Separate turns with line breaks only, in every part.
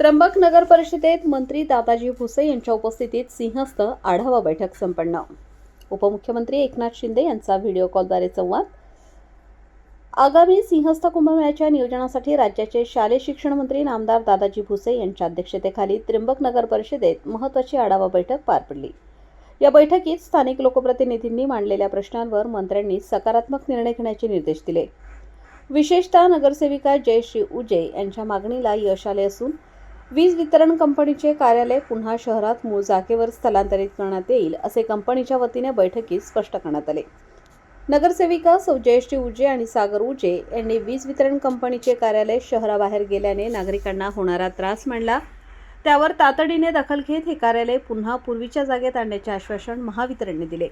त्र्यंबक नगर परिषदेत मंत्री दादाजी भुसे यांच्या उपस्थितीत सिंहस्थ आढावा बैठक संपन्न। उपमुख्यमंत्री एकनाथ शिंदे यांचा व्हिडिओ कॉलद्वारे संवाद। आगामी सिंहस्थ कुंभमेळ्याच्या नियोजनासाठी राज्याचे शालेय शिक्षण मंत्री नामदार दादाजी भुसे यांच्या अध्यक्षतेखाली त्र्यंबक नगर परिषदेत महत्त्वाची आढावा बैठक पार पडली। या बैठकीत स्थानिक लोकप्रतिनिधींनी मांडलेल्या प्रश्नांवर मंत्र्यांनी सकारात्मक निर्णय घेण्याचे निर्देश दिले। विशेषतः नगरसेविका जयश्री उजे यांच्या मागणीला यश आले असून वीज वितरण कंपनीचे कार्यालय पुन्हा शहरात मूळ जागेवर स्थलांतरित करण्यात येईल असे कंपनीच्या वतीने बैठकीत स्पष्ट करण्यात आले। नगरसेविका सौ जयश्री उजे आणि सागर उजे यांनी वीज वितरण कंपनीचे कार्यालय शहराबाहेर गेल्याने नागरिकांना होणारा त्रास मांडला। त्यावर तातडीने दखल घेत हे कार्यालय पुन्हा पूर्वीच्या जागेत आणण्याचे आश्वासन महावितरणने दिले।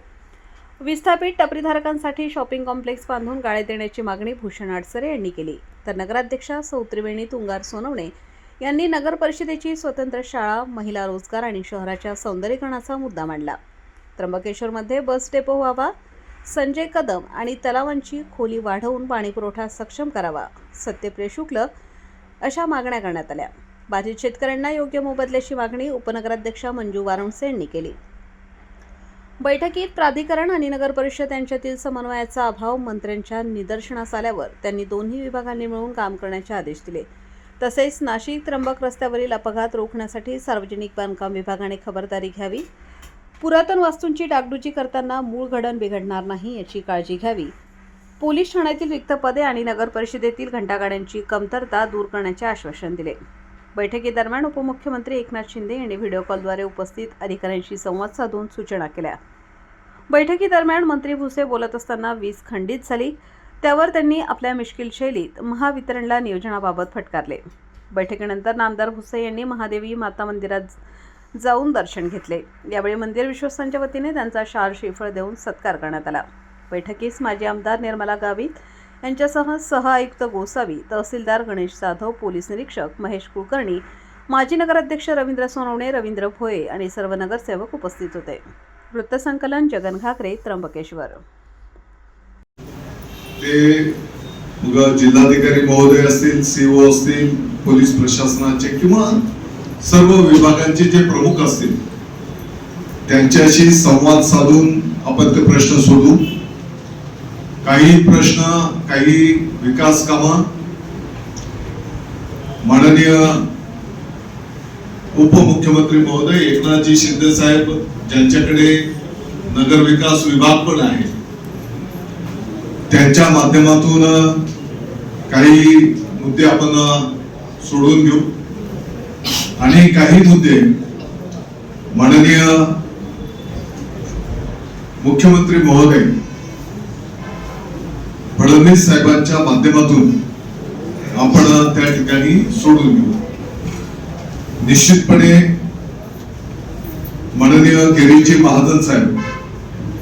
विस्थापित टपरीधारकांसाठी शॉपिंग कॉम्प्लेक्स बांधून गाळे देण्याची मागणी भूषण अडसरे यांनी केली, तर नगराध्यक्षा सौ त्रिवेणी तुंगार सोनवणे यांनी नगर परिषदेची स्वतंत्र शाळा, महिला रोजगार आणि शहराच्या सौंदर्यीकरणाचा मुद्दा मांडला। त्र्यंबकेश्वरमध्ये बस डेपो व्हावा, संजय कदम आणि तलावांची खोली वाढवून पाणीपुरवठा सक्षम करावा, सत्यप्रिय शुक्ल अशा मागण्या करण्यात आल्या। बाधित शेतकऱ्यांना योग्य मोबदल्याची मागणी उपनगराध्यक्षा मंजू वाराणसे यांनी केली। बैठकीत प्राधिकरण आणि नगर परिषद यांच्यातील समन्वयाचा अभाव मंत्र्यांच्या निदर्शनास आल्यावर त्यांनी दोन्ही विभागांनी मिळून काम करण्याचे आदेश दिले। तसेच नाशिक त्र्यंबक रस्त्यावरील अपघात रोखण्यासाठी सार्वजनिक बांधकाम विभागाने खबरदारी घ्यावी, पुरातन वास्तूंची डागडुजी करताना मूळ घडण बिघडणार नाही याची काळजी घ्यावी, पोलीस ठाण्यातील रिक्त पदे आणि नगर परिषदेतील घंटागाड्यांची कमतरता दूर करण्याचे आश्वासन दिले। बैठकीदरम्यान उपमुख्यमंत्री एकनाथ शिंदे यांनी व्हिडिओ कॉलद्वारे उपस्थित अधिकाऱ्यांशी संवाद साधून सूचना केल्या। बैठकीदरम्यान मंत्री भुसे बोलत असताना वीज खंडित झाली, त्यावर त्यांनी आपल्या मिश्किल शैलीत महावितरणला नियोजनाबाबत फटकारले। बैठकीनंतर नामदार भुसे यांनी महादेवी माता मंदिरात जाऊन दर्शन घेतले। यावेळी मंदिर विश्वस्तांच्या वतीने त्यांचा शाल श्रीफळ देऊन सत्कार करण्यात आला। बैठकीस माजी आमदार निर्मला गावित यांच्यासह सह-आयुक्त गोसावी, तहसीलदार गणेश जाधव, पोलीस निरीक्षक महेश कुलकर्णी, माजी नगराध्यक्ष रवींद्र सोनवणे, रवींद्र भोये आणि सर्व नगरसेवक उपस्थित होते। वृत्तसंकलन जगन घागरे, त्र्यंबकेश्वर।
ते जिल्हाधिकारी महोदय असतील, सीओ असतील, पोलीस प्रशासनाचे किंवा सर्व विभागांचे जे प्रमुख असतील त्यांच्याशी संवाद साधून आपण ते प्रश्न सोडवू। काही प्रश्न, काही विकास कामं माननीय उपमुख्यमंत्री महोदय एकनाथजी शिंदे साहेब ज्यांच्याकडे नगर विकास विभाग पण आहे त्यांच्या माध्यमातून काही मुद्दे आपण सोडून घेऊ आणि काही मुद्दे माननीय मुख्यमंत्री महोदय फडणवीस साहेबांच्या माध्यमातून आपण त्या ठिकाणी सोडून घेऊ। निश्चितपणे माननीय गिरीजी महाजन साहेब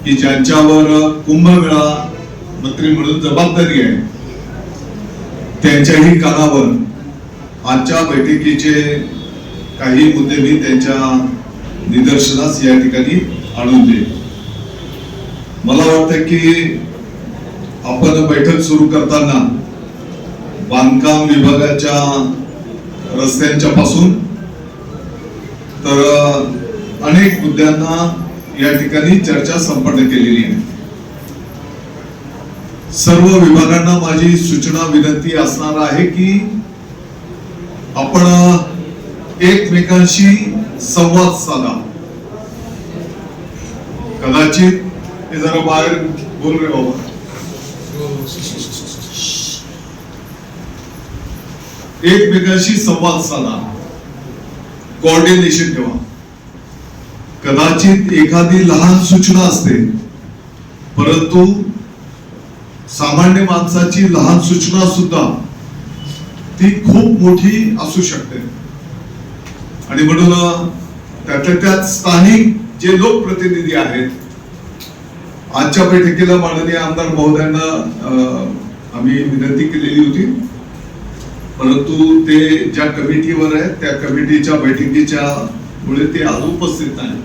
की ज्यांच्यावर कुंभमेळा मंत्री म्हणून जबाबदारी आहे त्यांच्याही कानावर आजच्या बैठकीचे काही मुद्दे मी त्यांच्या निदर्शनास या ठिकाणी आणून देईन। मला वाटतं की आपण बैठक सुरू करताना बांधकाम विभागाच्या रस्त्यांच्या पासून तर अनेक मुद्द्यांना या ठिकाणी चर्चा संपन्न केलेली आहे। सर्व विभागांना माझी सूचना विनंती असणार आहे की आपण एकमेकांशी संवाद साधा। कदाचित हे जरा बाहेर बोल रे बाबा, एकमेकांशी संवाद साधा, कोऑर्डिनेशन ठेवा। कदाचित एखादी लहान सूचना असते, परंतु सामान्य माणसाची लहान सूचना सुद्धा ती खूप मोठी असू शकते आणि म्हणून त्यातल्या त्यात स्थानिक जे लोकप्रतिनिधी आहेत, आजच्या बैठकीला माननीय आमदार महोदयांना आम्ही विनंती केलेली होती, परंतु ते ज्या कमिटीवर आहेत त्या कमिटीच्या बैठकीच्या मुळे ते आज उपस्थित नाही।